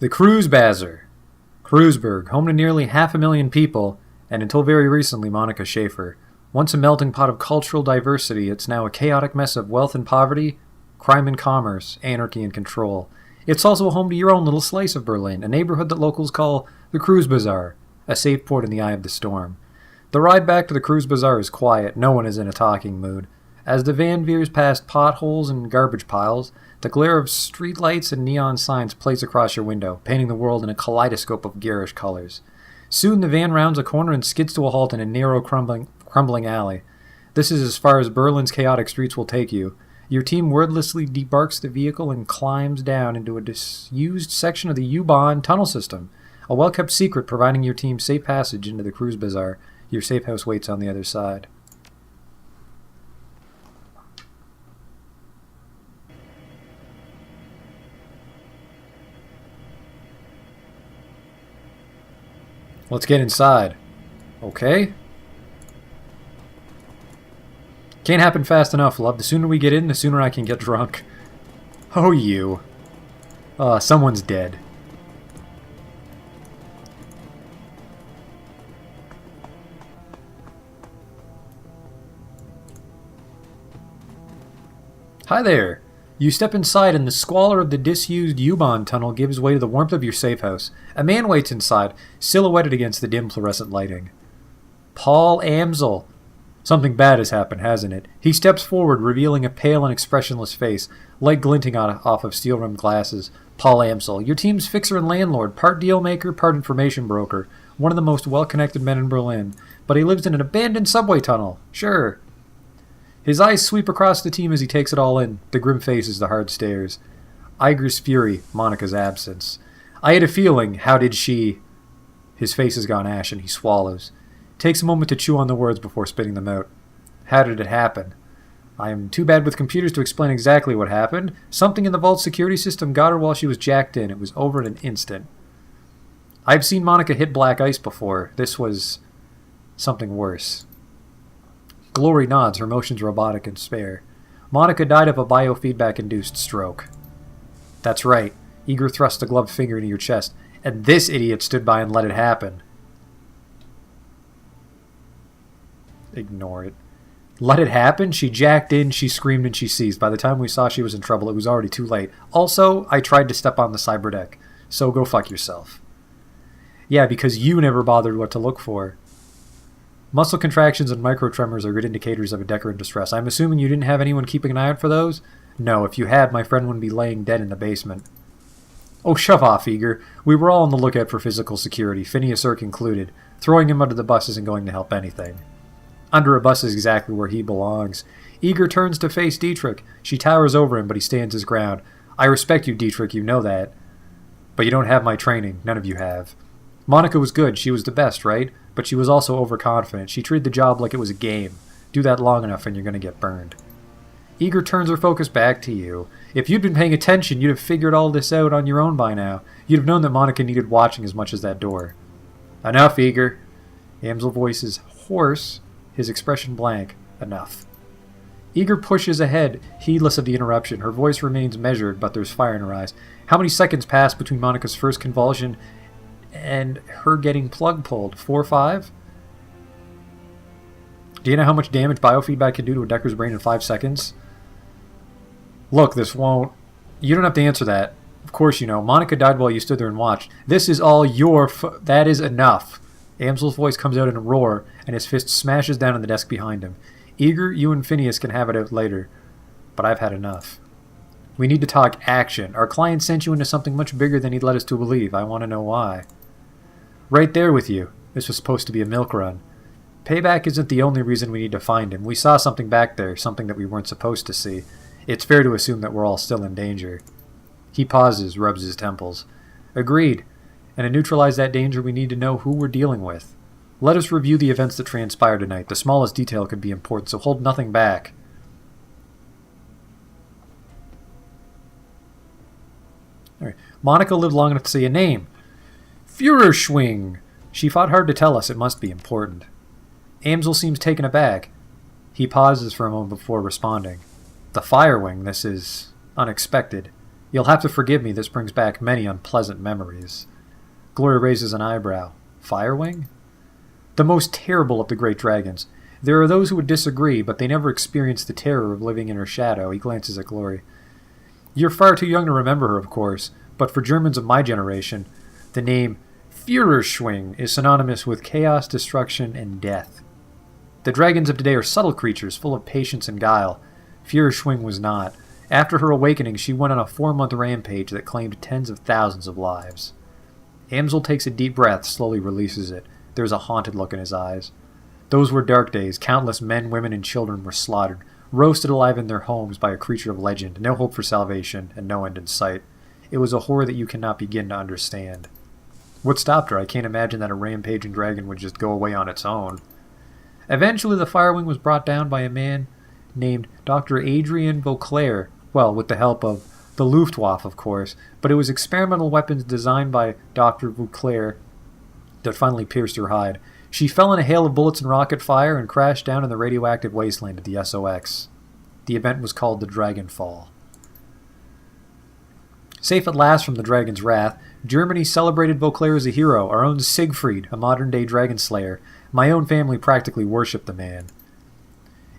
The Cruise Bazaar. Kreuzberg, home to nearly 500,000 people, and until very recently Monica Schaefer. Once a melting pot of cultural diversity, it's now a chaotic mess of wealth and poverty, crime and commerce, anarchy and control. It's also home to your own little slice of Berlin, a neighborhood that locals call the Cruise Bazaar, a safe port in the eye of the storm. The ride back to the Cruise Bazaar is quiet, no one is in a talking mood. As the van veers past potholes and garbage piles, the glare of streetlights and neon signs plays across your window, painting the world in a kaleidoscope of garish colors. Soon the van rounds a corner and skids to a halt in a narrow, crumbling alley. This is as far as Berlin's chaotic streets will take you. Your team wordlessly debarks the vehicle and climbs down into a disused section of the U-Bahn tunnel system, a well-kept secret providing your team safe passage into the Cruise Bazaar. Your safe house waits on the other side. Let's get inside. Okay. Can't happen fast enough, love. The sooner we get in, the sooner I can get drunk. Oh, you. Someone's dead. Hi there. You step inside and the squalor of the disused U-Bahn tunnel gives way to the warmth of your safe house. A man waits inside, silhouetted against the dim fluorescent lighting. Paul Amsel. Something bad has happened, hasn't it? He steps forward, revealing a pale and expressionless face, light glinting off of steel-rimmed glasses. Paul Amsel, your team's fixer and landlord, part deal-maker, part information broker, one of the most well-connected men in Berlin. But he lives in an abandoned subway tunnel. Sure. His eyes sweep across the team as he takes it all in, the grim faces, the hard stares. Eiger's fury, Monica's absence. I had a feeling, how did she... His face has gone ashen, he swallows. Takes a moment to chew on the words before spitting them out. How did it happen? I am too bad with computers to explain exactly what happened. Something in the vault security system got her while she was jacked in. It was over in an instant. I've seen Monica hit black ice before. This was... something worse. Glory nods, her motions robotic and spare. Monica died of a biofeedback-induced stroke. That's right. Eiger thrust a gloved finger into your chest, and this idiot stood by and let it happen. Ignore it. Let it happen? She jacked in, she screamed, and she seized. By the time we saw she was in trouble, it was already too late. Also, I tried to step on the cyber deck, so go fuck yourself. Yeah, because you never bothered what to look for. Muscle contractions and microtremors are good indicators of a decker in distress. I'm assuming you didn't have anyone keeping an eye out for those? No, if you had, my friend wouldn't be laying dead in the basement. Oh, shove off, Eiger. We were all on the lookout for physical security, Finneas included. Throwing him under the bus isn't going to help anything. Under a bus is exactly where he belongs. Eiger turns to face Dietrich. She towers over him, but he stands his ground. I respect you, Dietrich, you know that. But you don't have my training. None of you have. Monica was good. She was the best, right? But she was also overconfident. She treated the job like it was a game. Do that long enough and you're going to get burned. Eiger turns her focus back to you. If you'd been paying attention, you'd have figured all this out on your own by now. You'd have known that Monica needed watching as much as that door. Enough, Eiger. Amsel's voice is hoarse, his expression blank. Enough. Eiger pushes ahead, heedless of the interruption. Her voice remains measured, but there's fire in her eyes. How many seconds pass between Monica's first convulsion and her getting plug pulled? 4 or 5? Do you know how much damage biofeedback can do to a Decker's brain in 5 seconds? Look, this won't... You don't have to answer that. Of course you know. Monica died while you stood there and watched. This is all your... That is enough. Amsel's voice comes out in a roar, and his fist smashes down on the desk behind him. Eiger, you and Finneas can have it out later. But I've had enough. We need to talk action. Our client sent you into something much bigger than he'd let us to believe. I want to know why. Right there with you. This was supposed to be a milk run. Payback isn't the only reason we need to find him. We saw something back there, something that we weren't supposed to see. It's fair to assume that we're all still in danger. He pauses, rubs his temples. Agreed. And to neutralize that danger, we need to know who we're dealing with. Let us review the events that transpired tonight. The smallest detail could be important, so hold nothing back. All right. Monica lived long enough to say a name. Führerschwing. She fought hard to tell us. It must be important. Amsel seems taken aback. He pauses for a moment before responding. The firewing. This is unexpected. You'll have to forgive me, this brings back many unpleasant memories. Gloria raises an eyebrow. Firewing? The most terrible of the great dragons. There are those who would disagree, but they never experienced the terror of living in her shadow. He glances at Glory. You're far too young to remember her, of course, but for Germans of my generation, the name Führerschwing is synonymous with chaos, destruction, and death. The dragons of today are subtle creatures, full of patience and guile. Führerschwing was not. After her awakening, she went on a 4-month rampage that claimed tens of thousands of lives. Amsel takes a deep breath, slowly releases it. There's a haunted look in his eyes. Those were dark days. Countless men, women, and children were slaughtered, roasted alive in their homes by a creature of legend, no hope for salvation, and no end in sight. It was a horror that you cannot begin to understand. What stopped her? I can't imagine that a rampaging dragon would just go away on its own. Eventually, the firewing was brought down by a man named Dr. Adrian Vauclair, well, with the help of the Luftwaffe, of course, but it was experimental weapons designed by Dr. Vauclair that finally pierced her hide. She fell in a hail of bullets and rocket fire and crashed down in the radioactive wasteland of the SOX. The event was called the Dragonfall. Safe at last from the dragon's wrath, Germany celebrated Vauclair as a hero, our own Siegfried, a modern-day dragon slayer. My own family practically worshipped the man.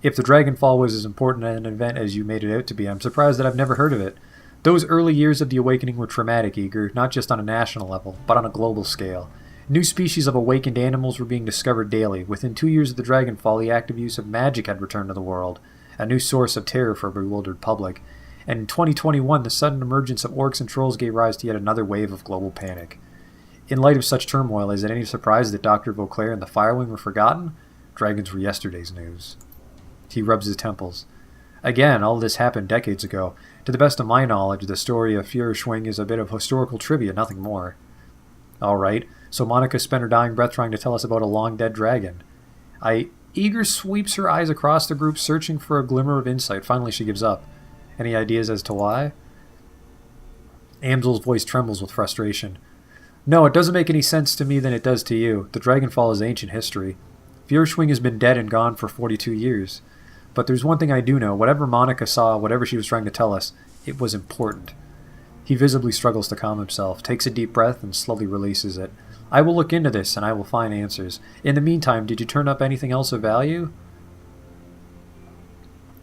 If the Dragonfall was as important an event as you made it out to be, I'm surprised that I've never heard of it. Those early years of the awakening were traumatic, Eiger, not just on a national level, but on a global scale. New species of awakened animals were being discovered daily. Within 2 years of the Dragonfall, the active use of magic had returned to the world, a new source of terror for a bewildered public. And in 2021, the sudden emergence of orcs and trolls gave rise to yet another wave of global panic. In light of such turmoil, is it any surprise that Dr. Vauclair and the Firewing were forgotten? Dragons were yesterday's news. He rubs his temples. Again, all this happened decades ago. To the best of my knowledge, the story of Führerschwing is a bit of historical trivia, nothing more. All right, so Monica spent her dying breath trying to tell us about a long-dead dragon. Eiger sweeps her eyes across the group, searching for a glimmer of insight. Finally, she gives up. Any ideas as to why? Amsel's voice trembles with frustration. No, it doesn't make any sense to me than it does to you. The Dragonfall is ancient history. Führerschwing has been dead and gone for 42 years. But there's one thing I do know. Whatever Monica saw, whatever she was trying to tell us, it was important. He visibly struggles to calm himself, takes a deep breath, and slowly releases it. I will look into this, and I will find answers. In the meantime, did you turn up anything else of value?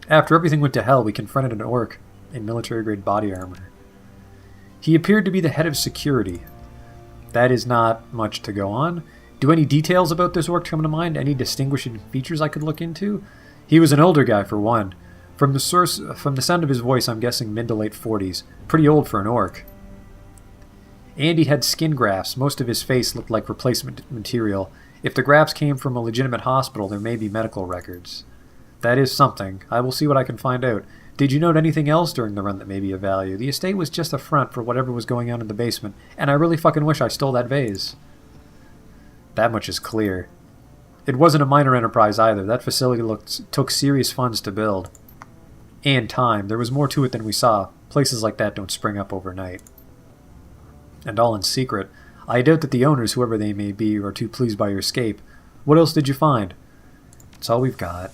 After everything went to hell, we confronted an orc in military-grade body armor. He appeared to be the head of security. That is not much to go on. Do any details about this orc come to mind? Any distinguishing features I could look into? He was an older guy, for one. From the sound of his voice, I'm guessing mid to late 40s. Pretty old for an orc. Andy had skin grafts. Most of his face looked like replacement material. If the grafts came from a legitimate hospital, there may be medical records. That is something. I will see what I can find out. Did you note anything else during the run that may be of value? The estate was just a front for whatever was going on in the basement, and I really fucking wish I stole that vase. That much is clear. It wasn't a minor enterprise either. That facility took serious funds to build. And time. There was more to it than we saw. Places like that don't spring up overnight. And all in secret. I doubt that the owners, whoever they may be, are too pleased by your escape. What else did you find? It's all we've got.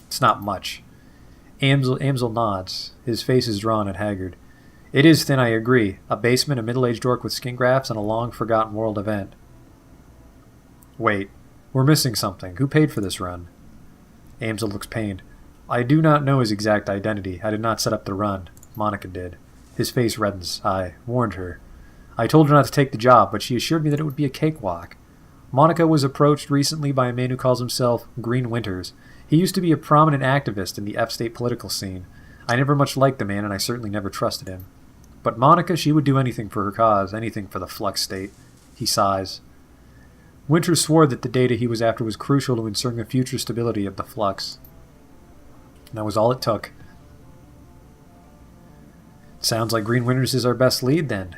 It's not much. Amsel nods. His face is drawn and haggard. It is thin, I agree. A basement, a middle-aged orc with skin grafts, and a long-forgotten world event. Wait. We're missing something. Who paid for this run? Amsel looks pained. I do not know his exact identity. I did not set up the run. Monica did. His face reddens. I warned her. I told her not to take the job, but she assured me that it would be a cakewalk. Monica was approached recently by a man who calls himself Green Winters. He used to be a prominent activist in the F-state political scene. I never much liked the man, and I certainly never trusted him. But Monica, she would do anything for her cause, anything for the Flux state. He sighs. Winters swore that the data he was after was crucial to ensuring the future stability of the Flux. And that was all it took. Sounds like Green Winters is our best lead, then.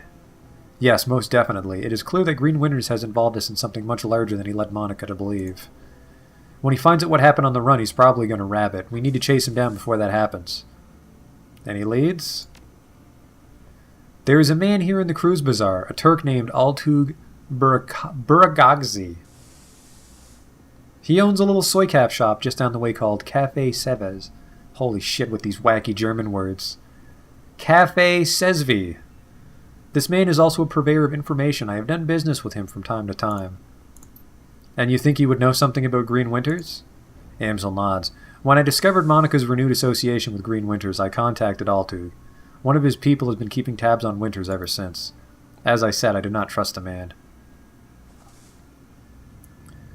Yes, most definitely. It is clear that Green Winters has involved us in something much larger than he led Monica to believe. When he finds out what happened on the run, he's probably going to rabbit. We need to chase him down before that happens. Any leads? There is a man here in the cruise bazaar, a Turk named Altug Buragagzi. He owns a little soy cap shop just down the way called Café Seves. Holy shit with these wacky German words. Cafe Sesvi. This man is also a purveyor of information. I have done business with him from time to time. And you think he would know something about Green Winters? Amsel nods. When I discovered Monica's renewed association with Green Winters, I contacted Altug. One of his people has been keeping tabs on Winters ever since. As I said, I do not trust the man.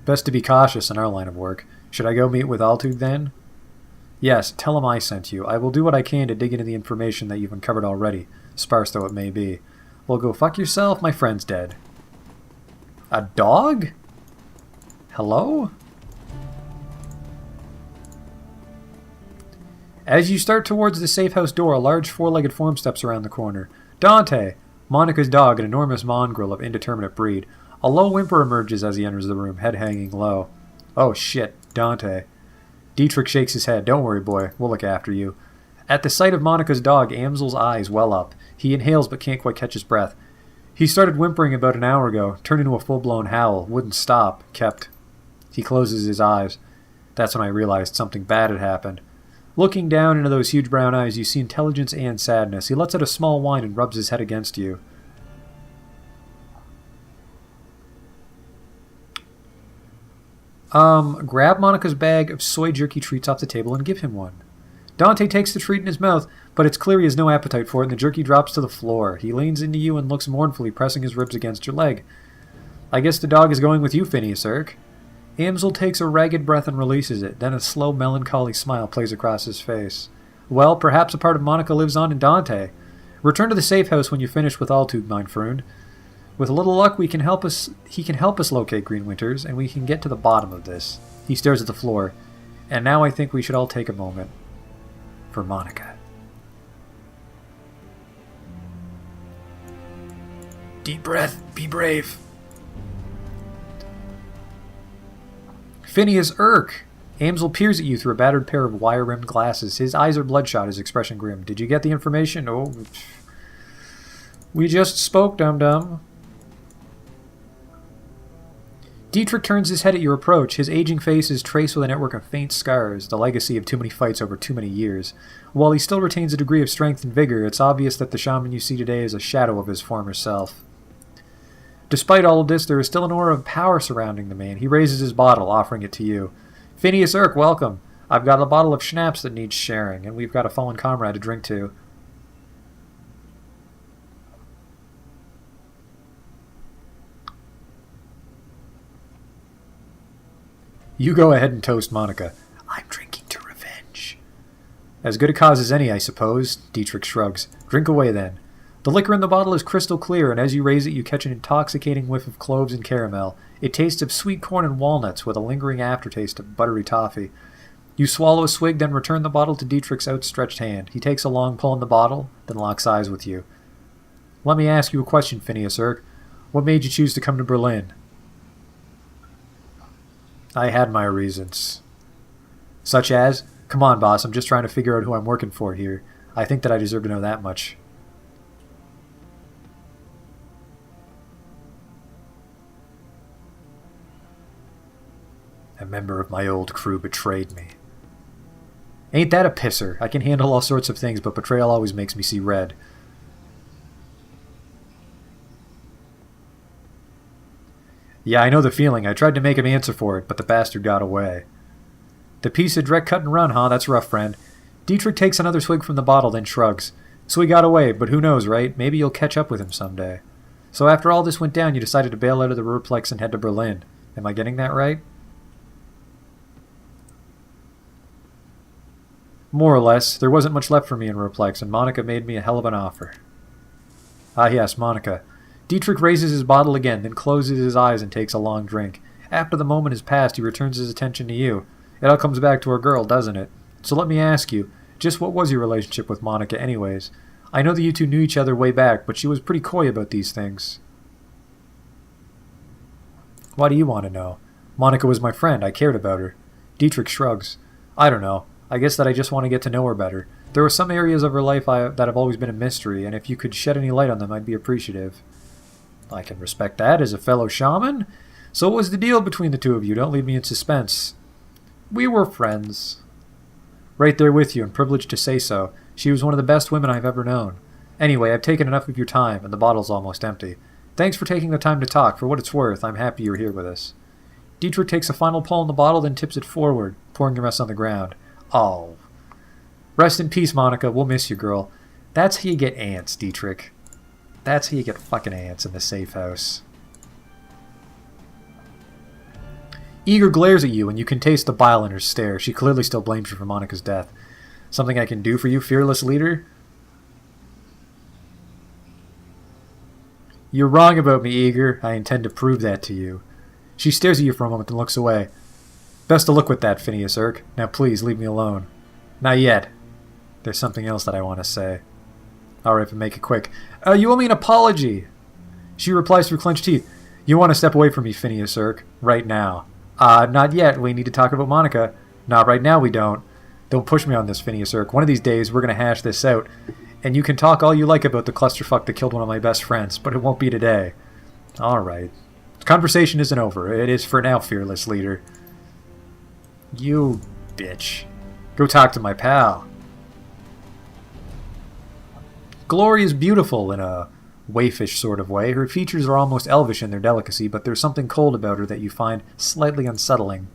Best to be cautious in our line of work. Should I go meet with Altug then? Yes, tell him I sent you. I will do what I can to dig into the information that you've uncovered already, sparse though it may be. Well, go fuck yourself, my friend's dead. A dog? Hello? As you start towards the safe house door, a large four-legged form steps around the corner. Dante! Monica's dog, an enormous mongrel of indeterminate breed. A low whimper emerges as he enters the room, head hanging low. Oh shit, Dante. Dietrich shakes his head. Don't worry, boy. We'll look after you. At the sight of Monica's dog, Amsel's eyes well up. He inhales but can't quite catch his breath. He started whimpering about an hour ago, turned into a full-blown howl, wouldn't stop, kept. He closes his eyes. That's when I realized something bad had happened. Looking down into those huge brown eyes, you see intelligence and sadness. He lets out a small whine and rubs his head against you. Grab Monica's bag of soy jerky treats off the table and give him one. Dante takes the treat in his mouth, but it's clear he has no appetite for it, and the jerky drops to the floor. He leans into you and looks mournfully, pressing his ribs against your leg. I guess the dog is going with you, Finneas, Erk. Amsel takes a ragged breath and releases it. Then a slow, melancholy smile plays across his face. Well, perhaps a part of Monica lives on in Dante. Return to the safe house when you finish with Altug, mein Freund. With a little luck, he can help us locate Green Winters, and we can get to the bottom of this. He stares at the floor. And now I think we should all take a moment for Monica. Deep breath. Be brave. Finneas, Erk! Amsel peers at you through a battered pair of wire-rimmed glasses. His eyes are bloodshot, his expression grim. Did you get the information? Oh, we just spoke, dum-dum. Dietrich turns his head at your approach. His aging face is traced with a network of faint scars, the legacy of too many fights over too many years. While he still retains a degree of strength and vigor, it's obvious that the shaman you see today is a shadow of his former self. Despite all of this, there is still an aura of power surrounding the man. He raises his bottle, offering it to you. Finneas, Erk, welcome. I've got a bottle of schnapps that needs sharing, and we've got a fallen comrade to drink to. You go ahead and toast Monica. I'm drinking to revenge. As good a cause as any, I suppose, Dietrich shrugs. Drink away, then. The liquor in the bottle is crystal clear, and as you raise it, you catch an intoxicating whiff of cloves and caramel. It tastes of sweet corn and walnuts, with a lingering aftertaste of buttery toffee. You swallow a swig, then return the bottle to Dietrich's outstretched hand. He takes a long pull in the bottle, then locks eyes with you. Let me ask you a question, Finneas, Erk. What made you choose to come to Berlin? I had my reasons. Such as? Come on, boss, I'm just trying to figure out who I'm working for here. I think that I deserve to know that much. A member of my old crew betrayed me. Ain't that a pisser? I can handle all sorts of things, but betrayal always makes me see red. Yeah, I know the feeling. I tried to make him answer for it, but the bastard got away. The piece of direct cut and run, huh? That's rough, friend. Dietrich takes another swig from the bottle, then shrugs. So he got away, but who knows, right? Maybe you'll catch up with him someday. So after all this went down, you decided to bail out of the Ruhrplex and head to Berlin. Am I getting that right? More or less. There wasn't much left for me in Ruhrplex, and Monica made me a hell of an offer. Ah yes, Monica. Dietrich raises his bottle again, then closes his eyes and takes a long drink. After the moment has passed, he returns his attention to you. It all comes back to our girl, doesn't it? So let me ask you, just what was your relationship with Monica anyways? I know that you two knew each other way back, but she was pretty coy about these things. Why do you want to know? Monica was my friend. I cared about her. Dietrich shrugs. I don't know. I guess that I just want to get to know her better. There are some areas of her life that have always been a mystery, and if you could shed any light on them, I'd be appreciative. I can respect that as a fellow shaman. So what was the deal between the two of you? Don't leave me in suspense. We were friends. Right there with you, and privileged to say so. She was one of the best women I've ever known. Anyway, I've taken enough of your time, and the bottle's almost empty. Thanks for taking the time to talk. For what it's worth, I'm happy you're here with us. Dietrich takes a final pull in the bottle, then tips it forward, pouring the rest on the ground. Oh. Rest in peace, Monica. We'll miss you, girl. That's how you get ants, Dietrich. That's how you get fucking ants in the safe house. Eiger glares at you, and you can taste the bile in her stare. She clearly still blames you for Monica's death. Something I can do for you, fearless leader? You're wrong about me, Eiger. I intend to prove that to you. She stares at you for a moment and looks away. Best of luck with that, Finneas Irk. Now please, leave me alone. Not yet. There's something else that I want to say. Alright, but make it quick. You owe me an apology. She replies through clenched teeth. You want to step away from me, Finneas Irk. Right now. Not yet. We need to talk about Monica. Not right now, we don't. Don't push me on this, Finneas Irk. One of these days, we're going to hash this out. And you can talk all you like about the clusterfuck that killed one of my best friends, but it won't be today. Alright. The conversation isn't over. It is for now, fearless leader. You bitch. Go talk to my pal. Glory is beautiful in a waifish sort of way. Her features are almost elvish in their delicacy, but there's something cold about her that you find slightly unsettling.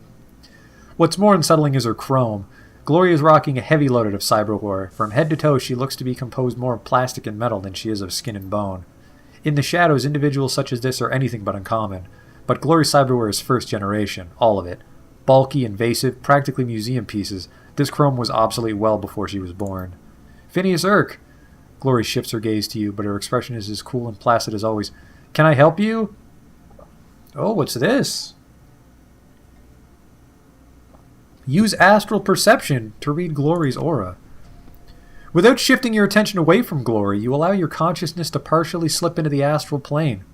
What's more unsettling is her chrome. Glory is rocking a heavy load of cyberware. From head to toe, she looks to be composed more of plastic and metal than she is of skin and bone. In the shadows, individuals such as this are anything but uncommon. But Glory's cyberware is first generation, all of it. Bulky, invasive, practically museum pieces. This chrome was obsolete well before she was born. Finneas Irk! Glory shifts her gaze to you, but her expression is as cool and placid as always. Can I help you? Oh, what's this? Use astral perception to read Glory's aura. Without shifting your attention away from Glory, you allow your consciousness to partially slip into the astral plane.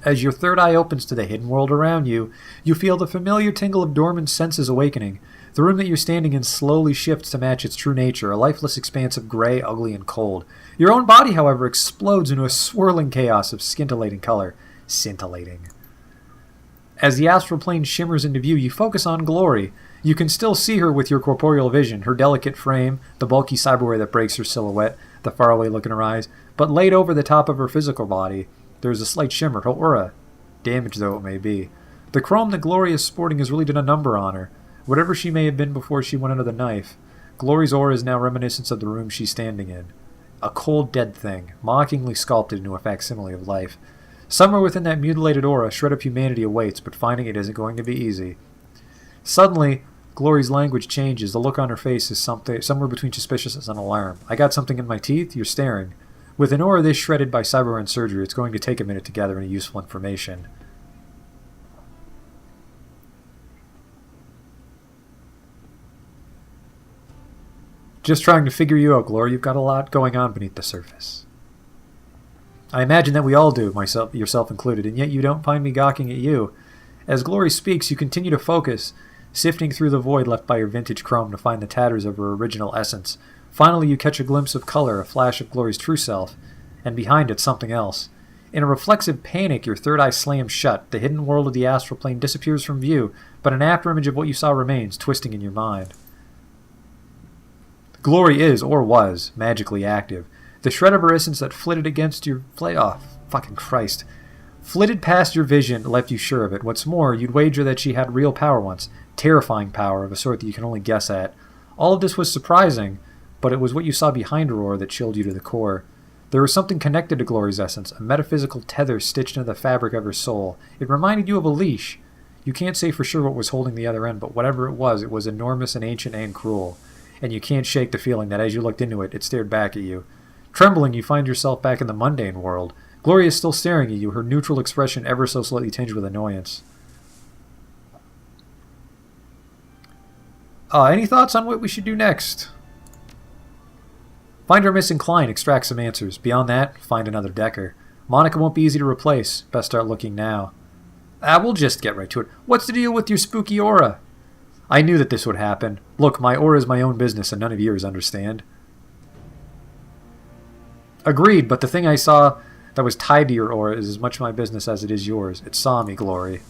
As your third eye opens to the hidden world around you, you feel the familiar tingle of dormant senses awakening. The room that you're standing in slowly shifts to match its true nature, a lifeless expanse of gray, ugly, and cold. Your own body, however, explodes into a swirling chaos of scintillating color. Scintillating. As the astral plane shimmers into view, you focus on Glory. You can still see her with your corporeal vision, her delicate frame, the bulky cyberware that breaks her silhouette, the faraway look in her eyes, but laid over the top of her physical body, there is a slight shimmer, her aura, damaged though it may be. The chrome that Glory is sporting has really done a number on her. Whatever she may have been before she went under the knife, Glory's aura is now reminiscent of the room she's standing in. A cold, dead thing, mockingly sculpted into a facsimile of life. Somewhere within that mutilated aura, a shred of humanity awaits, but finding it isn't going to be easy. Suddenly, Glory's language changes. The look on her face is somewhere between suspiciousness and alarm. I got something in my teeth? You're staring. With an aura this shredded by Cyberrun surgery, it's going to take a minute to gather any useful information. Just trying to figure you out, Glory. You've got a lot going on beneath the surface. I imagine that we all do, myself, yourself included, and yet you don't find me gawking at you. As Glory speaks, you continue to focus, sifting through the void left by your vintage chrome to find the tatters of her original essence. Finally, you catch a glimpse of color, a flash of Glory's true self, and behind it, something else. In a reflexive panic, your third eye slams shut. The hidden world of the astral plane disappears from view, but an afterimage of what you saw remains, twisting in your mind. Glory is, or was, magically active. The shred of her essence that flitted against your... fucking Christ. Flitted past your vision left you sure of it. What's more, you'd wager that she had real power once. Terrifying power of a sort that you can only guess at. All of this was surprising, but it was what you saw behind her aura that chilled you to the core. There was something connected to Glory's essence, a metaphysical tether stitched into the fabric of her soul. It reminded you of a leash. You can't say for sure what was holding the other end, but whatever it was enormous and ancient and cruel. And you can't shake the feeling that as you looked into it, it stared back at you. Trembling, you find yourself back in the mundane world. Glory is still staring at you, her neutral expression ever so slightly tinged with annoyance. Any thoughts on what we should do next? Find our missing client, extract some answers. Beyond that, find another Decker. Monica won't be easy to replace. Best start looking now. We'll just get right to it. What's the deal with your spooky aura? I knew that this would happen. Look, my aura is my own business and none of yours, understand? Agreed, but the thing I saw that was tied to your aura is as much my business as it is yours. It saw me, Glory.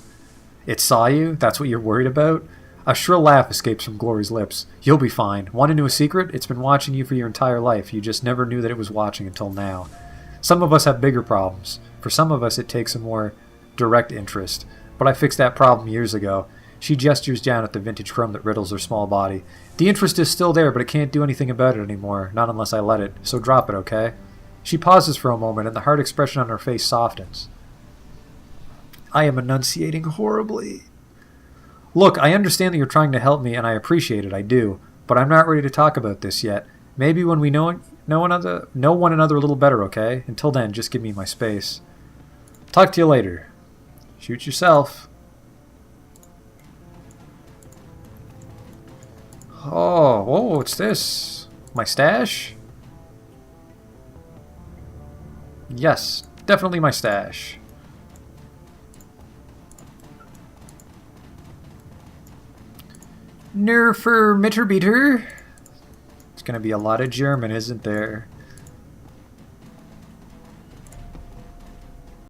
It saw you? That's what you're worried about? A shrill laugh escapes from Glory's lips. You'll be fine. Want to know a secret? It's been watching you for your entire life. You just never knew that it was watching until now. Some of us have bigger problems. For some of us, it takes a more direct interest. But I fixed that problem years ago. She gestures down at the vintage chrome that riddles her small body. The interest is still there, but I can't do anything about it anymore. Not unless I let it. So drop it, okay? She pauses for a moment, and the hard expression on her face softens. I am enunciating horribly. Look, I understand that you're trying to help me, and I appreciate it, I do. But I'm not ready to talk about this yet. Maybe when we know one another a little better, okay? Until then, just give me my space. Talk to you later. Shoot yourself. Oh, whoa, what's this? My stash? Yes, definitely my stash. Nerfer Mitterbeater. It's gonna be a lot of German, isn't there?